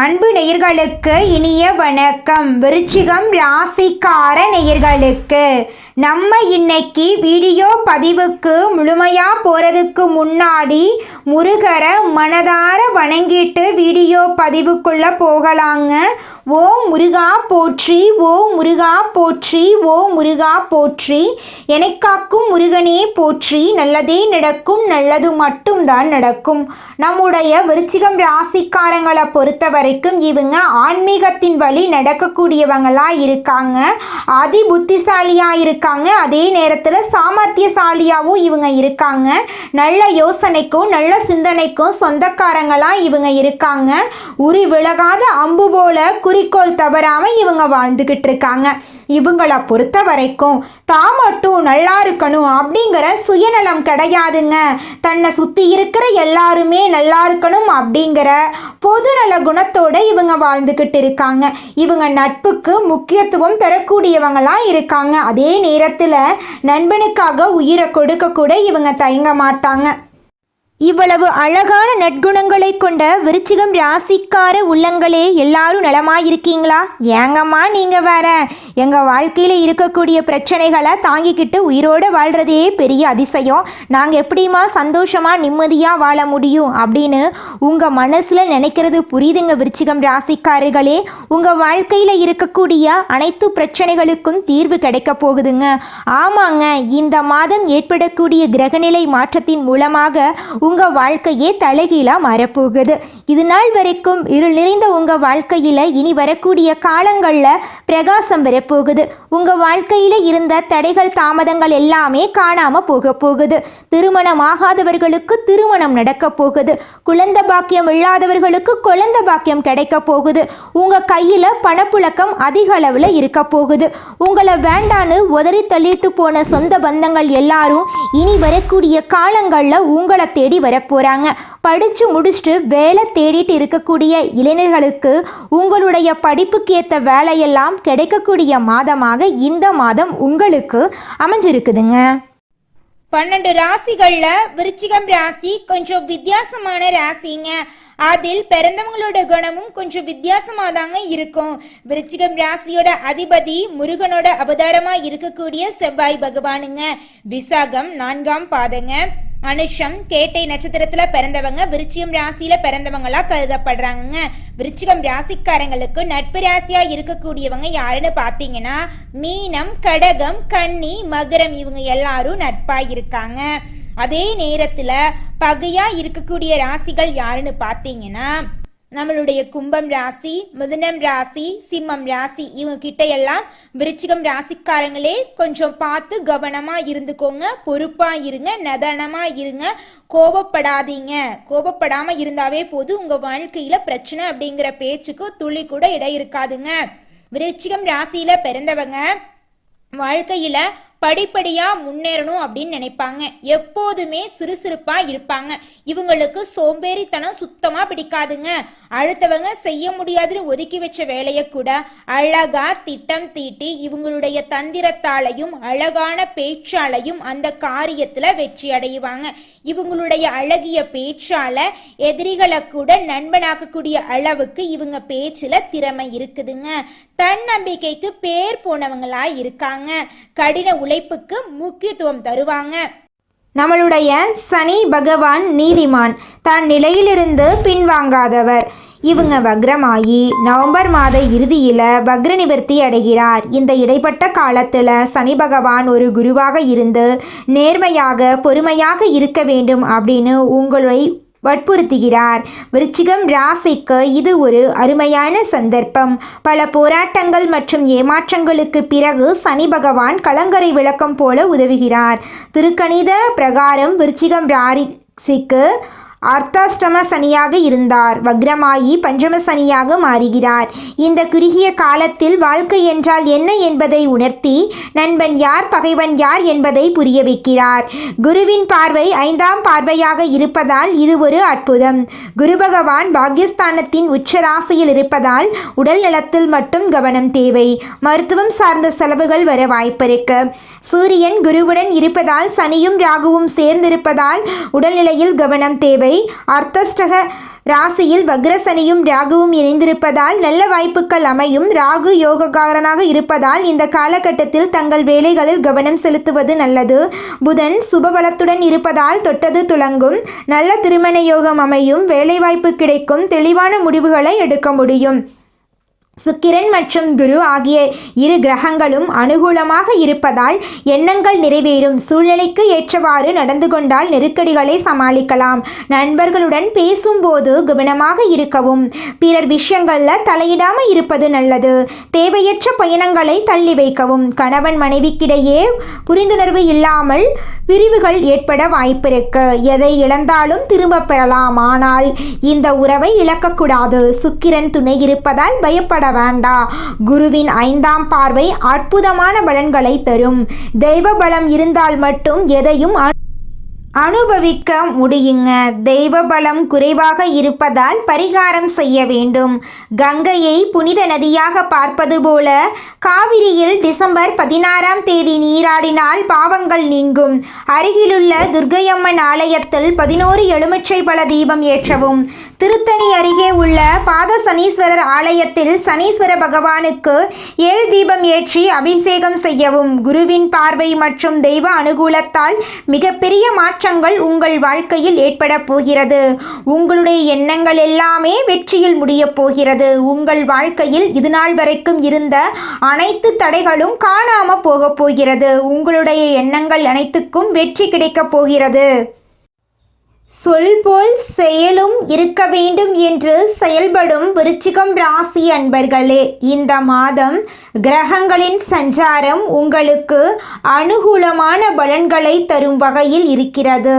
அன்பு நேயர்களுக்கு இனிய வணக்கம். விருச்சிகம் ராசிக்கார நேயர்களுக்கு நம்ம இன்னைக்கு வீடியோ பதிவுக்கு முழுமையாக போகிறதுக்கு முன்னாடி முருகரை மனதார வணங்கிட்டு வீடியோ பதிவுக்குள்ளே போகலாங்க. ஓ முருகா போற்றி, ஓ முருகா போற்றி, ஓ முருகா போற்றி, எனக்காக்கும் முருகனே போற்றி. நல்லதே நடக்கும், நல்லது மட்டும்தான் நடக்கும். நம்முடைய விருச்சிகம் ராசிக்காரங்களை பொறுத்த வரைக்கும் இவங்க ஆன்மீகத்தின் வழி நடக்கக்கூடியவங்களாக இருக்காங்க. அதி புத்திசாலியாக இருக்காங்க. அதே நேரத்தில் சாமர்த்தியசாலியாகவும் இவங்க இருக்காங்க. நல்ல யோசனைக்கும் நல்ல சிந்தனைக்கும் சொந்தக்காரங்களாக இவங்க இருக்காங்க. உரி விலகாத அம்பு போல குறிக்கோள் தவறாமல் இவங்க வாழ்ந்துக்கிட்டு இருக்காங்க. இவங்களை பொறுத்த வரைக்கும் தான் மட்டும் நல்லா இருக்கணும் அப்படிங்கிற சுயநலம் கிடையாதுங்க. தன்னை சுற்றி இருக்கிற எல்லாருமே நல்லா இருக்கணும் அப்படிங்கிற பொதுநல குணத்தோடு இவங்க வாழ்ந்துக்கிட்டு இருக்காங்க. இவங்க நட்புக்கு முக்கியத்துவம் தரக்கூடியவங்களாக இருக்காங்க. அதே நேரத்தில் நண்பனுக்காக உயிரை கொடுக்க கூட இவங்க தயங்க மாட்டாங்க. இவ்வளவு அழகான நற்குணங்களை கொண்ட விருச்சிகம் ராசிக்கார உள்ளங்களே, எல்லாரும் நலமாயிருக்கீங்களா? ஏங்கம்மா நீங்கள் வேற, எங்கள் வாழ்க்கையில் இருக்கக்கூடிய பிரச்சனைகளை தாங்கிக்கிட்டு உயிரோடு வாழ்கிறதே பெரிய அதிசயம். நாங்கள் எப்படிமா சந்தோஷமாக நிம்மதியாக வாழ முடியும் அப்படின்னு உங்கள் மனசில் நினைக்கிறது புரியுதுங்க விருச்சிகம் ராசிக்காரர்களே. உங்கள் வாழ்க்கையில் இருக்கக்கூடிய அனைத்து பிரச்சனைகளுக்கும் தீர்வு கிடைக்க போகுதுங்க. ஆமாங்க, இந்த மாதம் ஏற்படக்கூடிய கிரகநிலை மாற்றத்தின் மூலமாக உங்கள் வாழ்க்கையே தலைகீழாக மாறப்போகுது. இது நாள் வரைக்கும் இருள் நிறைந்த உங்கள் வாழ்க்கையில் இனி வரக்கூடிய காலங்களில் பிரகாசம் வரப்போகுது. உங்கள் வாழ்க்கையில் இருந்த தடைகள் தாமதங்கள் எல்லாமே காணாமல் போக போகுது. திருமணம் ஆகாதவர்களுக்கு திருமணம் நடக்க போகுது. குழந்தை பாக்கியம் இல்லாதவர்களுக்கு குழந்தை பாக்கியம் கிடைக்க போகுது. உங்கள் கையில் பணப்புழக்கம் அதிக அளவில் இருக்க போகுது. உங்களை வேண்டான்னு உதறி தள்ளிட்டு போன சொந்த பந்தங்கள் எல்லாரும் இனி வரக்கூடிய காலங்களில் உங்களை தேடி வரப்போகிறாங்க. படித்து முடிச்சுட்டு வேலை தேடிட்டு இருக்கக்கூடிய இளைஞர்களுக்கு உங்களுடைய படிப்புக்கு ஏற்ற வேலையெல்லாம் கிடைக்கக்கூடிய மாதமாக இந்த மாதம் உங்களுக்கு அமைஞ்சிருக்குதுங்க. 12 ராசிகளில் விருச்சிகம் ராசி கொஞ்சம் வித்தியாசமான ராசிங்க. அதில் பிறந்தவங்களோட குணமும் கொஞ்சம் வித்தியாசமாக தாங்க இருக்கும். விருச்சிகம் ராசியோட அதிபதி முருகனோட அவதாரமா இருக்கக்கூடிய செவ்வாய் பகவானுங்க. விசாகம் 4ஆம் பாதங்க. அனுஷம் கேட்டை நட்சத்திரத்துல பிறந்தவங்க விருச்சிகம் ராசியில பிறந்தவங்களா கருதப்படுறாங்க. விருச்சிகம் ராசிக்காரங்களுக்கு நட்பு ராசியா இருக்கக்கூடியவங்க யாருன்னு பாத்தீங்கன்னா மீனம், கடகம், கன்னி, மகரம், இவங்க எல்லாரும் நட்பா இருக்காங்க. அதே நேரத்துல பகையா இருக்கக்கூடிய ராசிகள் யாருன்னு பாத்தீங்கன்னா நம்மளுடைய கும்பம் ராசி, மிதுனம் ராசி, சிம்மம் ராசி, இவங்க கிட்ட எல்லாம் விருச்சிகம் ராசிக்காரங்களே கொஞ்சம் பார்த்து கவனமா இருந்துக்கோங்க. பொறுப்பா இருங்க, நிதானமா இருங்க, கோபப்படாதீங்க. கோபப்படாம இருந்தாவே போதும். உங்க வாழ்க்கையில பிரச்சனை அப்படிங்கிற பேச்சுக்கு துளி கூட இடம் இருக்காதுங்க. விருச்சிகம் ராசியில பிறந்தவங்க வாழ்க்கையில படிப்படியா முன்னேறணும் அப்படின்னு நினைப்பாங்க. எப்போதுமே சுறுசுறுப்பா இருப்பாங்க. இவங்களுக்கு சோம்பேறித்தனம் சுத்தமா பிடிக்காதுங்க. அடுத்தவங்க செய்ய முடியாதுன்னு ஒதுக்கி வச்ச வேலையை கூட அழகா திட்டம் தீட்டி இவங்களுடைய தந்திரத்தாலையும் அழகான பேச்சாலையும் அந்த காரியத்துல வெற்றி அடைவாங்க. இவங்களுடைய அழகிய பேச்சால எதிரிகளை கூட நண்பனாக்கக்கூடிய அளவுக்கு இவங்க பேச்சுல திறமை இருக்குதுங்க. தன்னம்பிக்கைக்கு பேர் போனவங்களா இருக்காங்க. கடின உழைப்புக்கு முக்கியத்துவம் தருவாங்க. நம்மளுடைய சனி பகவான் நீதிமான், தான் நிலையிலிருந்து பின்வாங்காதவர். இவங்க வக்ரமாயி நவம்பர் மாத இறுதியில் வக்ர நிவர்த்தி அடைகிறார். இந்த இடைப்பட்ட காலத்தில் சனி பகவான் ஒரு குருவாக இருந்து நேர்மையாக பொறுமையாக இருக்க வேண்டும் அப்படின்னு உங்களை வற்புறுத்துகிறார். விருச்சிகம் ராசிக்கு இது ஒரு அருமையான சந்தர்ப்பம். பல போராட்டங்கள் மற்றும் ஏமாற்றங்களுக்கு பிறகு சனி பகவான் கலங்கரை விளக்கம் போல உதவுகிறார். திருக்கணித பிரகாரம் விருச்சிகம் ராசிக்கு அர்த்தாஷ்டம சனியாக இருந்தார். வக்ரமாயி பஞ்சம சனியாக மாறுகிறார். இந்த குறுகிய காலத்தில் வாழ்க்கை என்றால் என்ன என்பதை உணர்த்தி நண்பன் யார் பகைவன் யார் என்பதை புரிய வைக்கிறார். குருவின் பார்வை 5ஆம் பார்வையாக இருப்பதால் இது ஒரு அற்புதம். குரு பகவான் பாக்யஸ்தானத்தின் உச்ச ராசியில் இருப்பதால் உடல் நலத்தில் மட்டும் கவனம் தேவை. மருத்துவம் சார்ந்த செலவுகள் வர வாய்ப்பிருக்கு. சூரியன் குருவுடன் இருப்பதால் சனியும் ராகுவும் சேர்ந்திருப்பதால் உடல்நிலையில் கவனம் தேவை. அர்த்தஷ்டக ராசியில் வக்ரசனியும் ராகுவும் இணைந்திருப்பதால் நல்ல வாய்ப்புகள் அமையும். ராகு யோகக்காரனாக இருப்பதால் இந்த காலகட்டத்தில் தங்கள் வேலைகளில் கவனம் செலுத்துவது நல்லது. புதன் சுபபலத்துடன் இருப்பதால் தொட்டது துலங்கும். நல்ல திருமண யோகம் அமையும். வேலைவாய்ப்பு கிடைக்கும். தெளிவான முடிவுகளை எடுக்க முடியும். சுக்கிரன் மற்றும் குரு ஆகிய இரு கிரகங்களும் அனுகூலமாக இருப்பதால் எண்ணங்கள் நிறைவேறும். சூழ்நிலைக்கு ஏற்றவாறு நடந்து கொண்டால் நெருக்கடிகளை சமாளிக்கலாம். நண்பர்களுடன் பேசும்போது கவனமாக இருக்கவும். பிறர் விஷயங்களில் தலையிடாமல் இருப்பது நல்லது. தேவையற்ற பயணங்களை தள்ளி வைக்கவும். கணவன் மனைவிக்கிடையே புரிந்துணர்வு இல்லாமல் பிரிவுகள் ஏற்பட வாய்ப்பிருக்கு. எதை இழந்தாலும் திரும்ப பெறலாம். ஆனால் இந்த உறவை இழக்கக்கூடாது. சுக்கிரன் துணை இருப்பதால் பயப்பட வேண்டாம். குருவின் 5ஆம் பார்வை அற்புதமான பலன்களை தரும். தெய்வ பலம் இருந்தால் மட்டும் எதையும் அனுபவிக்க முடியுங்க. தெய்வ பலம் குறைவாக இருப்பதால் பரிகாரம் செய்ய வேண்டும். கங்கையை புனித நதியாக பார்ப்பது போல காவிரியில் டிசம்பர் 16ஆம் தேதி நீராடினால் பாவங்கள் நீங்கும். அருகிலுள்ள துர்க்கையம்மன் ஆலயத்தில் 11 எலுமிச்சை பழ தீபம் ஏற்றவும். திருத்தணி அருகே உள்ள பாத சனீஸ்வரர் ஆலயத்தில் சனீஸ்வர பகவானுக்கு 7 தீபம் ஏற்றி அபிஷேகம் செய்யவும். குருவின் பார்வை மற்றும் தெய்வ அனுகூலத்தால் மிகப்பெரிய மாற்றங்கள் உங்கள் வாழ்க்கையில் ஏற்பட போகிறது. உங்களுடைய எண்ணங்கள் எல்லாமே வெற்றியில் முடியப் போகிறது. உங்கள் வாழ்க்கையில் இதுநாள் வரைக்கும் இருந்த அனைத்து தடைகளும் காணாம போக போகிறது. உங்களுடைய எண்ணங்கள் அனைத்துக்கும் வெற்றி கிடைக்கப் போகிறது. சொல் போல் செயலும் இருக்க வேண்டும் என்று செயல்படும் விருச்சிகம் ராசி அன்பர்களே, இந்த மாதம் கிரகங்களின் சஞ்சாரம் உங்களுக்கு அனுகூலமான பலன்களை தரும் வகையில் இருக்கிறது.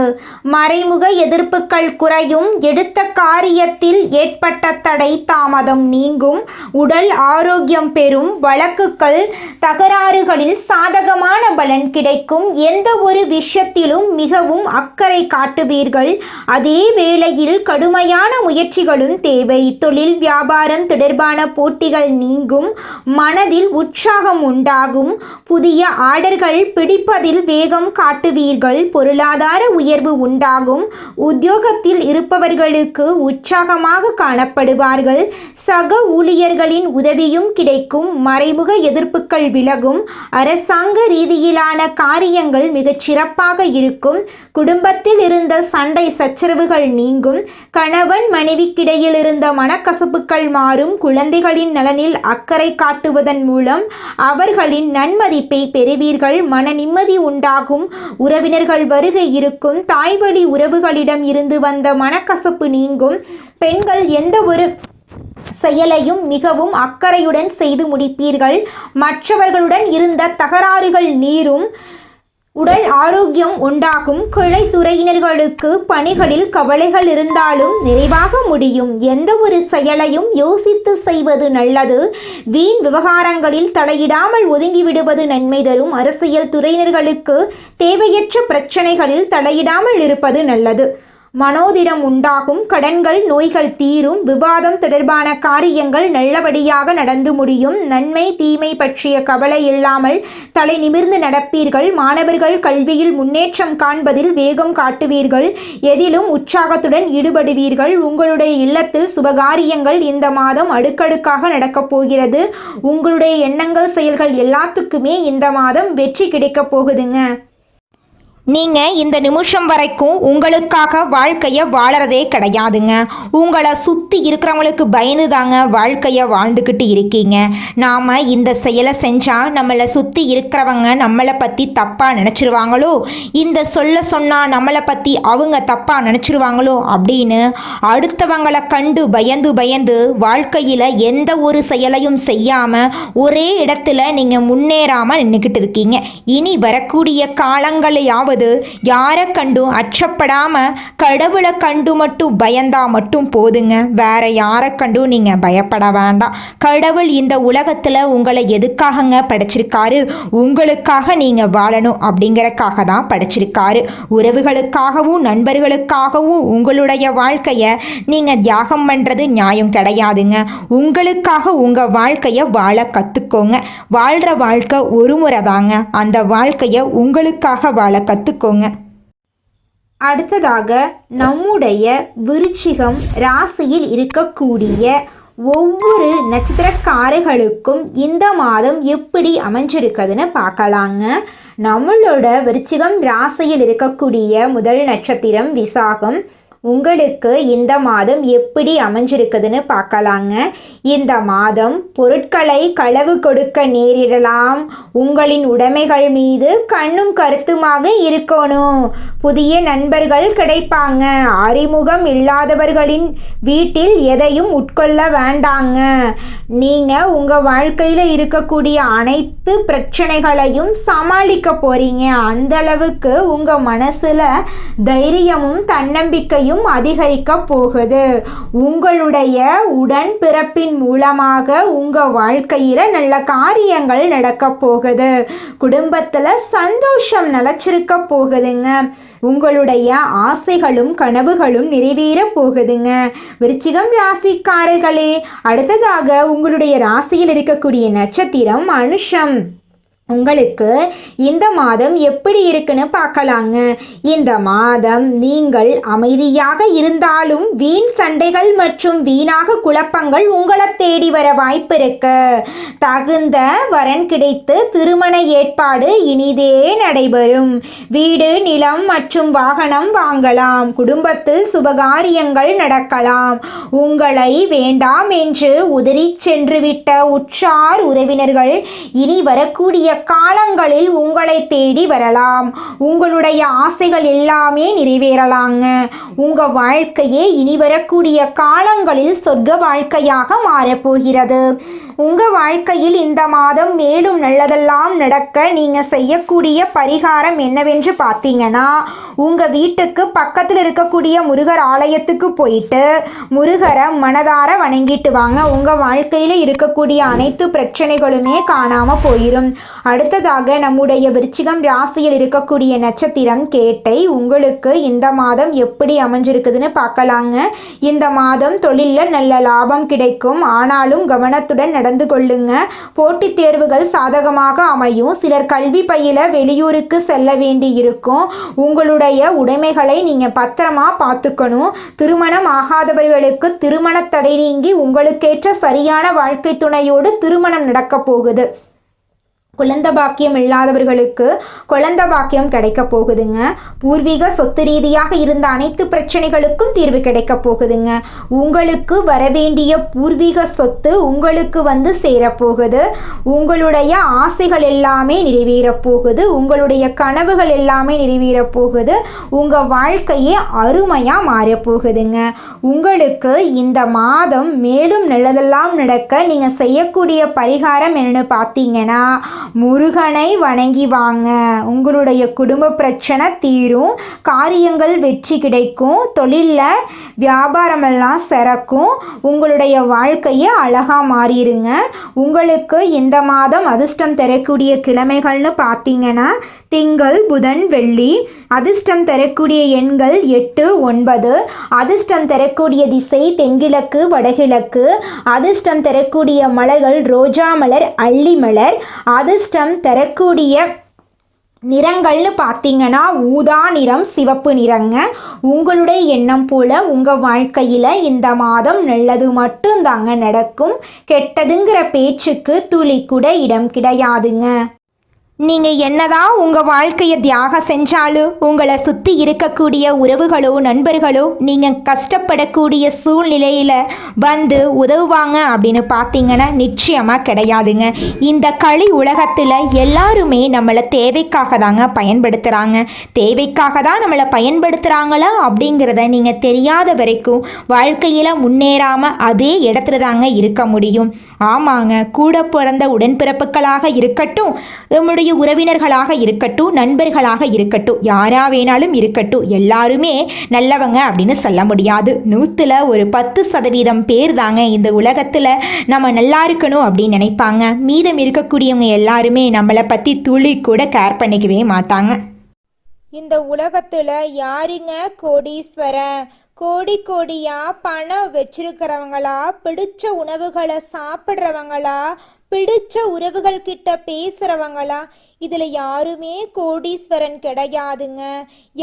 மறைமுக எதிர்ப்புகள் குறையும். எடுத்த காரியத்தில் ஏற்பட்ட தடை தாமதம் நீங்கும். உடல் ஆரோக்கியம் பெறும். வழக்குகள் தகராறுகளில் சாதகமான பலன் கிடைக்கும். எந்த ஒரு விஷயத்திலும் மிகவும் அக்கறை காட்டுவீர்கள். அதே வேளையில் கடுமையான முயற்சிகளும் தேவை. தொழில் வியாபாரம் தொடர்பான போட்டிகள் நீங்கும். மனதில் உற்சாகம் உண்டாகும். புதிய ஆர்டர்கள் பிடிப்பதில் வேகம் காட்டுவீர்கள். பொருளாதார உயர்வு உண்டாகும். உத்தியோகத்தில் இருப்பவர்களுக்கு உற்சாகமாக காணப்படுவார்கள். சக ஊழியர்களின் உதவியும் கிடைக்கும். மறைமுக எதிர்ப்புகள் விலகும். அரசாங்க ரீதியிலான காரியங்கள் மிகச் சிறப்பாக இருக்கும். குடும்பத்தில் இருந்த சண்டை சச்சரவுகள் நீங்கும். கணவன் மனைவிக்கிடையில் இருந்த மனக்கசப்புகள் மாறும். குழந்தைகளின் நலனில் அக்கறை காட்டுவதன் மூலம் அவர்களின் நன்மதிப்பை பெறுவீர்கள். மன நிம்மதி உண்டாகும். உறவினர்கள் வருகை இருக்கும். தாய்வழி உறவுகளிடம் இருந்து வந்த மனக்கசப்பு நீங்கும். பெண்கள் எந்த ஒரு செயலையும் மிகவும் அக்கறையுடன் செய்து முடிப்பீர்கள். மற்றவர்களுடன் இருந்த தகராறுகள் நீரும். உடல் ஆரோக்கியம் உண்டாகும். கிளைத்துறையினர்களுக்கு பணிகளில் கவலைகள் இருந்தாலும் நிறைவாக முடியும். எந்த ஒரு செயலையும் யோசித்து செய்வது நல்லது. வீண் விவகாரங்களில் தலையிடாமல் ஒதுங்கிவிடுவது நன்மை தரும். அரசியல் துறையினர்களுக்கு தேவையற்ற பிரச்சனைகளில் தலையிடாமல் இருப்பது நல்லது. மனோதிடம் உண்டாகும். கடன்கள் நோய்கள் தீரும். விவாதம் தொடர்பான காரியங்கள் நல்லபடியாக நடந்து முடியும். நன்மை தீமை பற்றிய கவலை இல்லாமல் தலை நிமிர்ந்து நடப்பீர்கள். மாணவர்கள் கல்வியில் முன்னேற்றம் காண்பதில் வேகம் காட்டுவீர்கள். எதிலும் உற்சாகத்துடன் ஈடுபடுவீர்கள். உங்களுடைய இல்லத்தில் சுபகாரியங்கள் இந்த மாதம் அடுக்கடுக்காக நடக்கப் போகிறது. உங்களுடைய எண்ணங்கள் செயல்கள் எல்லாத்துக்குமே இந்த மாதம் வெற்றி கிடைக்கப் போகுதுங்க. நீங்கள் இந்த நிமிஷம் வரைக்கும் உங்களுக்காக வாழ்க்கையை வாழறதே கிடையாதுங்க. உங்களை சுற்றி இருக்கிறவங்களுக்கு பயந்து தாங்க வாழ்க்கையை வாழ்ந்துக்கிட்டு இருக்கீங்க. நாம் இந்த செயலை செஞ்சால் நம்மளை சுற்றி இருக்கிறவங்க நம்மளை பற்றி தப்பாக நினச்சிருவாங்களோ, இந்த சொல்ல சொன்னால் நம்மளை பற்றி அவங்க தப்பாக நினச்சிருவாங்களோ அப்படின்னு அடுத்தவங்களை கண்டு பயந்து பயந்து வாழ்க்கையில் எந்த ஒரு செயலையும் செய்யாமல் ஒரே இடத்துல நீங்கள் முன்னேறாமல் நின்றுக்கிட்டு இருக்கீங்க. இனி வரக்கூடிய காலங்களையாவது யாரை கண்டும் அச்சப்படாம கடவுளை கண்டு மட்டும் பயந்தா மட்டும் போதுங்க. வேற யாரை கண்டும் நீங்க பயப்பட வேண்டாம். கடவுள் இந்த உலகத்துல உங்களை எதுக்காகங்க படைச்சிருக்காரு? உங்களுக்காக நீங்க வாழணும் அப்படிங்கறக்காக தான் படைச்சிருக்காரு. உறவுகளுக்காகவும் நண்பர்களுக்காகவும் உங்களுடைய வாழ்க்கைய நீங்க தியாகம் பண்றது நியாயம் கிடையாதுங்க. உங்களுக்காக உங்க வாழ்க்கைய வாழ கத்துக்கோங்க. வாழ்ற வாழ்க்கை ஒரு முறை தாங்க. அந்த வாழ்க்கைய உங்களுக்காக வாழ கத்துக்கோங்க. அடுத்ததாக நம்முடைய விருச்சிகம் ராசியில் இருக்கக்கூடிய ஒவ்வொரு நட்சத்திரக்காரர்களுக்கும் இந்த மாதம் எப்படி அமைஞ்சிருக்குதுன்னு பார்க்கலாங்க. நம்மளோட விருச்சிகம் ராசியில் இருக்கக்கூடிய முதல் நட்சத்திரம் விசாகம். உங்களுக்கு இந்த மாதம் எப்படி அமைஞ்சிருக்குதுன்னு பார்க்கலாங்க. இந்த மாதம் பொருட்களை களவு கொடுக்க நேரிடலாம். உங்களின் உடைமைகள் மீது கண்ணும் கருத்துமாக இருக்கணும். புதிய நண்பர்கள் கிடைப்பாங்க. அறிமுகம் இல்லாதவர்களின் வீட்டில் எதையும் உட்கொள்ள வேண்டாங்க. நீங்கள் உங்கள் வாழ்க்கையில் இருக்கக்கூடிய அனைத்து பிரச்சனைகளையும் சமாளிக்க போறீங்க. அந்த அளவுக்கு உங்கள் மனசில் தைரியமும் தன்னம்பிக்கையும் அதிகரிக்க போகுது. உங்களுடைய உடன்பிறப்பின் மூலமாக உங்க வாழ்க்கையில நல்ல காரியங்கள் நடக்க போகுது. குடும்பத்துல சந்தோஷம் நிலைச்சிருக்க போகுதுங்க. உங்களுடைய ஆசைகளும் கனவுகளும் நிறைவேற போகுதுங்க. விருச்சிகம் ராசிக்காரர்களே, அடுத்ததாக உங்களுடைய ராசியில் இருக்கக்கூடிய நட்சத்திரம் அனுஷம். உங்களுக்கு இந்த மாதம் எப்படி இருக்குன்னு பார்க்கலாங்க. இந்த மாதம் நீங்கள் அமைதியாக இருந்தாலும் வீண் சண்டைகள் மற்றும் வீணாக குழப்பங்கள் உங்களை தேடி வர வாய்ப்பு இருக்கு. தகுந்த வரன் கிடைத்து திருமண ஏற்பாடு இனிதே நடைபெறும். வீடு, நிலம் மற்றும் வாகனம் வாங்கலாம். குடும்பத்தில் சுபகாரியங்கள் நடக்கலாம். உங்களை வேண்டாம் என்று உதறி சென்றுவிட்ட உற்றார் உறவினர்கள் இனி வரக்கூடிய காலங்களில் உங்களை தேடி வரலாம். உங்களுடைய ஆசைகள் எல்லாமே நிறைவேறலாங்க. உங்க வாழ்க்கையே இனி வரக்கூடிய காலங்களில் சொர்க்க வாழ்க்கையாக மாறப்போகிறது. உங்க வாழ்க்கையில் இந்த மாதம் மேலும் நல்லதெல்லாம் நடக்க நீங்க செய்யக்கூடிய பரிகாரம் என்னவென்று பார்த்தீங்கன்னா, உங்க வீட்டுக்கு பக்கத்தில் இருக்கக்கூடிய முருகர் ஆலயத்துக்கு போயிட்டு முருகரை மனதார வணங்கிட்டு வாங்க. உங்க வாழ்க்கையில இருக்கக்கூடிய அனைத்து பிரச்சனைகளுமே காணாம போயிடும். அடுத்ததாக நம்முடைய விருச்சிகம் ராசியில் இருக்கக்கூடிய நட்சத்திரம் கேட்டை. உங்களுக்கு இந்த மாதம் எப்படி அமைஞ்சிருக்குதுன்னு பார்க்கலாங்க. இந்த மாதம் தொழிலில் நல்ல லாபம் கிடைக்கும். ஆனாலும் கவனத்துடன் நடந்து கொள்ளுங்க. போட்டித் தேர்வுகள் சாதகமாக அமையும். சிலர் கல்வி பயில வெளியூருக்கு செல்ல வேண்டி இருக்கும். உங்களுடைய உடைமைகளை நீங்க பத்திரமா பார்த்துக்கணும். திருமணம் ஆகாதவர்களுக்கு திருமண தடை நீங்கி உங்களுக்கேற்ற சரியான வாழ்க்கை துணையோடு திருமணம் நடக்க போகுது. குழந்தை பாக்கியம் இல்லாதவர்களுக்கு குழந்தை பாக்கியம் கிடைக்க போகுதுங்க. பூர்வீக சொத்து ரீதியாக இருந்த அனைத்து பிரச்சனைகளுக்கும் தீர்வு கிடைக்க போகுதுங்க. உங்களுக்கு வரவேண்டிய பூர்வீக சொத்து உங்களுக்கு வந்து சேரப்போகுது. உங்களுடைய ஆசைகள் எல்லாமே நிறைவேறப் போகுது. உங்களுடைய கனவுகள் எல்லாமே நிறைவேறப் போகுது. உங்கள் வாழ்க்கையே அருமையாக மாறப்போகுதுங்க. உங்களுக்கு இந்த மாதம் மேலும் நல்லதெல்லாம் நடக்க நீங்கள் செய்யக்கூடிய பரிகாரம் என்னன்னு பார்த்தீங்கன்னா, முருகனை வணங்கி வாங்க. உங்களுடைய குடும்ப பிரச்சனை தீரும். காரியங்கள் வெற்றி கிடைக்கும். தொழிலில் வியாபாரமெல்லாம் சிறக்கும். உங்களுடைய வாழ்க்கையை அழகாக மாறிடுங்க. உங்களுக்கு இந்த மாதம் அதிர்ஷ்டம் தரக்கூடிய கிழமைகள்னு பார்த்தீங்கன்னா, திங்கள், புதன், வெள்ளி. அதிர்ஷ்டம் தரக்கூடிய எண்கள் 8, 9. அதிர்ஷ்டம் தரக்கூடிய திசை தென்கிழக்கு, வடகிழக்கு. அதிர்ஷ்டம் தரக்கூடிய மலர்கள் ரோஜா மலர், அல்லி மலர். அதிர்ஷ்டம் தரக்கூடிய நிறங்கள்னு பார்த்தீங்கன்னா ஊதா நிறம், சிவப்பு நிறங்க. உங்களுடைய எண்ணம் போல உங்கள் வாழ்க்கையில் இந்த மாதம் நல்லது மட்டும்தாங்க நடக்கும். கெட்டதுங்கிற பேச்சுக்கு துளி கூட இடம் கிடையாதுங்க. நீங்கள் என்னதான் உங்கள் வாழ்க்கையை தியாகம் செஞ்சாலும் உங்களை சுற்றி இருக்கக்கூடிய உறவுகளோ நண்பர்களோ நீங்கள் கஷ்டப்படக்கூடிய சூழ்நிலையில் வந்து உதவுவாங்க அப்படின்னு பார்த்தீங்கன்னா நிச்சயமாக கிடையாதுங்க. இந்த களி உலகத்தில் எல்லாருமே நம்மளை தேவைக்காக தாங்க பயன்படுத்துகிறாங்க. தேவைக்காக தான் நம்மளை பயன்படுத்துகிறாங்களா அப்படிங்கிறத நீங்கள் தெரியாத வரைக்கும் வாழ்க்கையில் முன்னேறாமல் அதே இடத்துல தாங்க இருக்க முடியும். ஆமாங்க, கூட பிறந்த உடன்பிறப்புகளாக இருக்கட்டும், நம்முடைய உறவினர்களாக இருக்கட்டும், நண்பர்களாக இருக்கட்டும், யாரா வேணாலும் இருக்கட்டும், எல்லாருமே நல்லவங்க அப்படின்னு சொல்ல முடியாது. 100ல் ஒரு 10% பேர் தாங்க இந்த உலகத்தில் நம்ம நல்லா இருக்கணும் அப்படின்னு நினைப்பாங்க. மீதம் இருக்கக்கூடியவங்க எல்லாருமே நம்மளை பற்றி துளி கூட கேர் பண்ணிக்கவே மாட்டாங்க. இந்த உலகத்துல யாருங்க கோடீஸ்வரன்? கோடி கோடியா பணம் வச்சிருக்கிறவங்களா, பிடிச்ச உணவுகளை சாப்பிட்றவங்களா, பிடிச்ச உறவுகள் கிட்ட பேசுறவங்களா, இதுல யாருமே கோடீஸ்வரன் கிடையாதுங்க.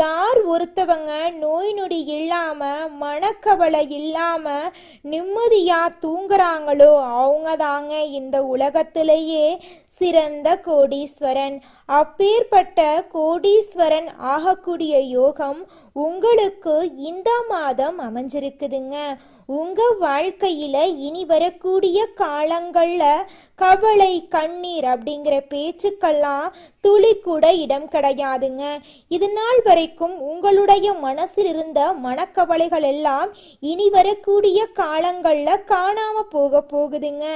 யார் ஒருத்தவங்க நோய் நொடி இல்லாம மனக்கவலை இல்லாம நிம்மதியா தூங்குறாங்களோ அவங்க தாங்க இந்த உலகத்திலேயே சிறந்த கோடீஸ்வரன். அப்பேற்பட்ட கோடீஸ்வரன் ஆகக்கூடிய யோகம் உங்களுக்கு இந்த மாதம் அமைஞ்சிருக்குதுங்க. உங்க வாழ்க்கையில இனி வரக்கூடிய காலங்கள்ல கவலை கண்ணீர் அப்படிங்கிற பேச்சுக்கெல்லாம் துளி கூட இடம் கிடையாதுங்க. இது நாள் வரைக்கும் உங்களுடைய மனசில் இருந்த மனக்கவலைகள் எல்லாம் இனி வரக்கூடிய காலங்கள்ல காணாம போகுதுங்க.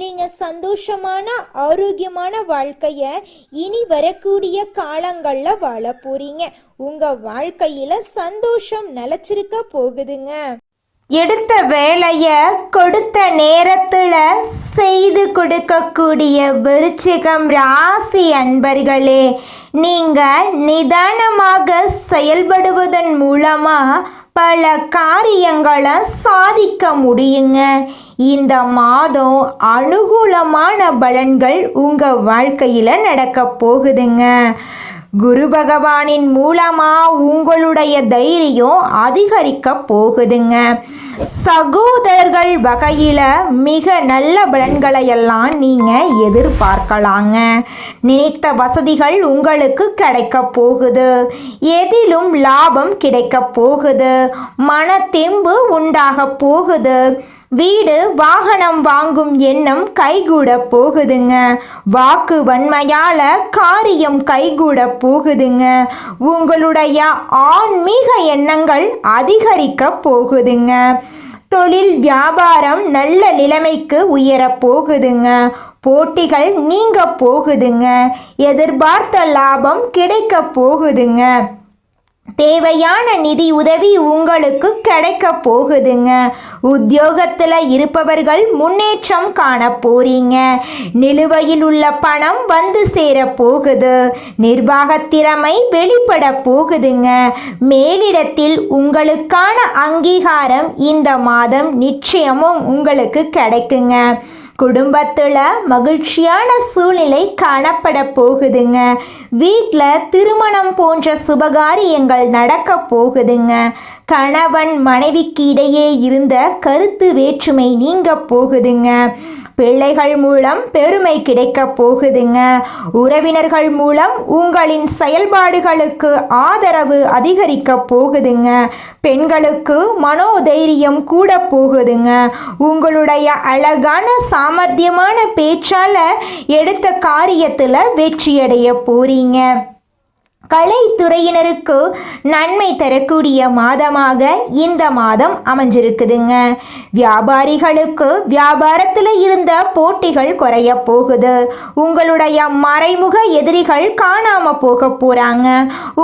நீங்க சந்தோஷமான ஆரோக்கியமான வாழ்க்கைய இனி வரக்கூடிய காலங்கள்ல வாழ போறீங்க. உங்க வாழ்க்கையில சந்தோஷம் நிலைச்சிருக்க போகுதுங்க. எடுத்த வேலைய கொடுத்த நேரத்துல செய்து கொடுக்கக்கூடிய விருச்சிகம் ராசி அன்பர்களே, நீங்க நிதானமாக செயல்படுவதன் மூலமா பல காரியங்களை சாதிக்க முடியுங்க. இந்த மாதம் அனுகூலமான பலன்கள் உங்க வாழ்க்கையில நடக்க போகுதுங்க. குரு பகவானின் மூலமா உங்களுடைய தைரியம் அதிகரிக்க போகுதுங்க. சகோதரர்கள் வகையில மிக நல்ல பலன்களை எல்லாம் நீங்க எதிர்பார்க்கலாங்க. நினைத்த வசதிகள் உங்களுக்கு கிடைக்க போகுது. எதிலும் லாபம் கிடைக்க போகுது. மனத்தெம்பு உண்டாக போகுது. வீடு வாகனம் வாங்கும் எண்ணம் கைகூட போகுதுங்க. வாக்கு வன்மையால காரியம் கைகூட போகுதுங்க. உங்களுடைய ஆன்மீக எண்ணங்கள் அதிகரிக்க போகுதுங்க. தொழில் வியாபாரம் நல்ல நிலைமைக்கு உயர போகுதுங்க. போட்டிகள் நீங்க போகுதுங்க. எதிர்பார்த்த லாபம் கிடைக்க போகுதுங்க. தேவையான நிதி உதவி உங்களுக்கு கிடைக்க போகுதுங்க. உத்தியோகத்தில் இருப்பவர்கள் முன்னேற்றம் காண போறீங்க. நிலுவையில் உள்ள பணம் வந்து சேர போகுது. நிர்வாக திறமை வெளிப்பட போகுதுங்க. மேலிடத்தில் உங்களுக்கான அங்கீகாரம் இந்த மாதம் நிச்சயமும் உங்களுக்கு கிடைக்குங்க. குடும்பத்தில் மகிழ்ச்சியான சூழ்நிலை காணப்பட போகுதுங்க. வீட்டில் திருமணம் போன்ற சுபகாரியங்கள் நடக்க போகுதுங்க. கணவன் மனைவிக்கு இடையே இருந்த கருத்து வேற்றுமை நீங்க போகுதுங்க. பிள்ளைகள் மூலம் பெருமை கிடைக்க போகுதுங்க. உறவினர்கள் மூலம் உங்களின் செயல்பாடுகளுக்கு ஆதரவு அதிகரிக்க போகுதுங்க. பெண்களுக்கு மனோதைரியம் கூட போகுதுங்க. உங்களுடைய அழகான சாமர்த்தியமான பேச்சால எடுத்த காரியத்தில் வெற்றியடைய போறீங்க. கலைத்துறையினருக்கு நன்மை தரக்கூடிய மாதமாக இந்த மாதம் அமைஞ்சிருக்குதுங்க. வியாபாரிகளுக்கு வியாபாரத்தில் இருந்த போட்டிகள் குறைய போகுது. உங்களுடைய மறைமுக எதிரிகள் காணாம போக போறாங்க.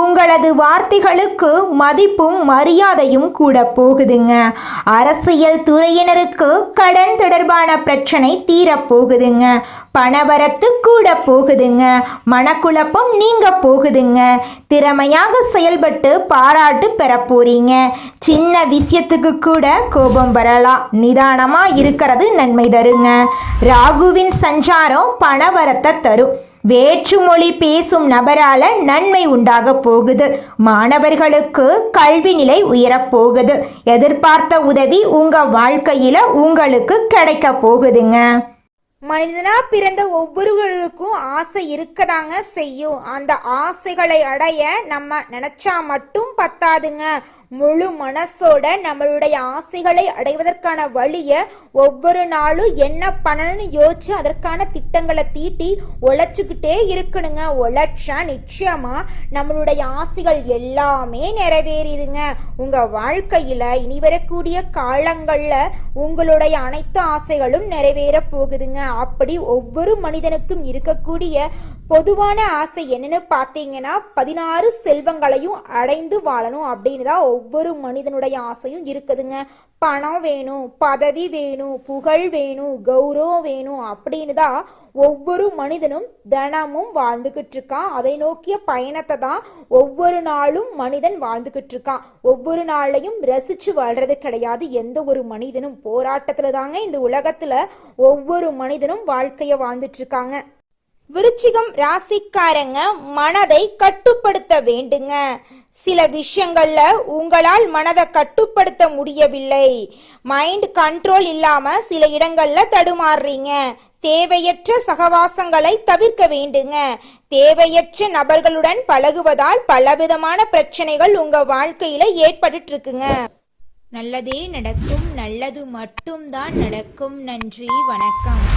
உங்களது வார்த்தைகளுக்கு மதிப்பும் மரியாதையும் கூட போகுதுங்க. அரசியல் துறையினருக்கு கடன் தொடர்பான பிரச்சனை தீரப்போகுதுங்க. பணவரத்து கூட போகுதுங்க. மனக்குழப்பம் நீங்க போகுதுங்க. திறமையாக செயல்பட்டு பாராட்டு பெற போறீங்க. சின்ன விஷயத்துக்கு கூட கோபம் வரலாம். நிதானமா இருக்கிறது நன்மை தருங்க. ராகுவின் சஞ்சாரம் பணவரத்தை தரும். வேற்றுமொழி பேசும் நபரால நன்மை உண்டாக போகுது. மாணவர்களுக்கு கல்வி நிலை உயரப்போகுது. எதிர்பார்த்த உதவி உங்க வாழ்க்கையில உங்களுக்கு கிடைக்க போகுதுங்க. மனிதனா பிறந்த ஒவ்வொருவருக்கும் ஆசை இருக்கதாங்க செய்யும். அந்த ஆசைகளை அடைய நம்ம நினைச்சா மட்டும் பத்தாதுங்க. முழு மனசோட நம்மளுடைய ஆசைகளை அடைவதற்கான வழிய ஒவ்வொரு நாளும் என்ன பண்ணணும்னு யோசிச்சு அதற்கான திட்டங்களை தீட்டி உழைச்சுக்கிட்டே இருக்கணுங்க. உழைச்சா நிச்சயமா நம்மளுடைய ஆசைகள் எல்லாமே நிறைவேறிடுங்க. உங்க வாழ்க்கையில இனி வரக்கூடிய காலங்கள்ல உங்களுடைய அனைத்து ஆசைகளும் நிறைவேற போகுதுங்க. அப்படி ஒவ்வொரு மனிதனுக்கும் இருக்கக்கூடிய பொதுவான ஆசை என்னன்னு பார்த்தீங்கன்னா 16 செல்வங்களையும் அடைந்து வாழணும் அப்படின்னு தான் ஒவ்வொரு மனிதனுடைய ஆசையும் இருக்குதுங்க. பணம் வேணும், பதவி வேணும், புகழ் வேணும், கௌரவம் வேணும் அப்படின்னு தான் ஒவ்வொரு மனிதனும் தினமும் வாழ்ந்துகிட்டு இருக்கான். அதை நோக்கிய பயணத்தை தான் ஒவ்வொரு நாளும் மனிதன் வாழ்ந்துகிட்டு இருக்கான். ஒவ்வொரு நாளையும் ரசிச்சு வாழ்றது கிடையாது எந்த ஒரு மனிதனும். போராட்டத்துல தாங்க இந்த உலகத்துல ஒவ்வொரு மனிதனும் வாழ்க்கைய வாழ்ந்துட்டு இருக்காங்க. விருச்சிகம் ராசிக்காரங்க மனதை கட்டுப்படுத்த வேண்டுங்க. சில விஷயங்கள்ல உங்களால் மனதை கட்டுப்படுத்த முடியவில்லை. மைண்ட் கண்ட்ரோல் இல்லாம சில இடங்கள்ல தடுமாறுறீங்க. தேவையற்ற சகவாசங்களை தவிர்க்க வேண்டுங்க. தேவையற்ற நபர்களுடன் பழகுவதால் பலவிதமான பிரச்சனைகள் உங்க வாழ்க்கையில ஏற்பட்டு இருக்குங்க. நல்லதே நடக்கும், நல்லது மட்டும்தான் நடக்கும். நன்றி, வணக்கம்.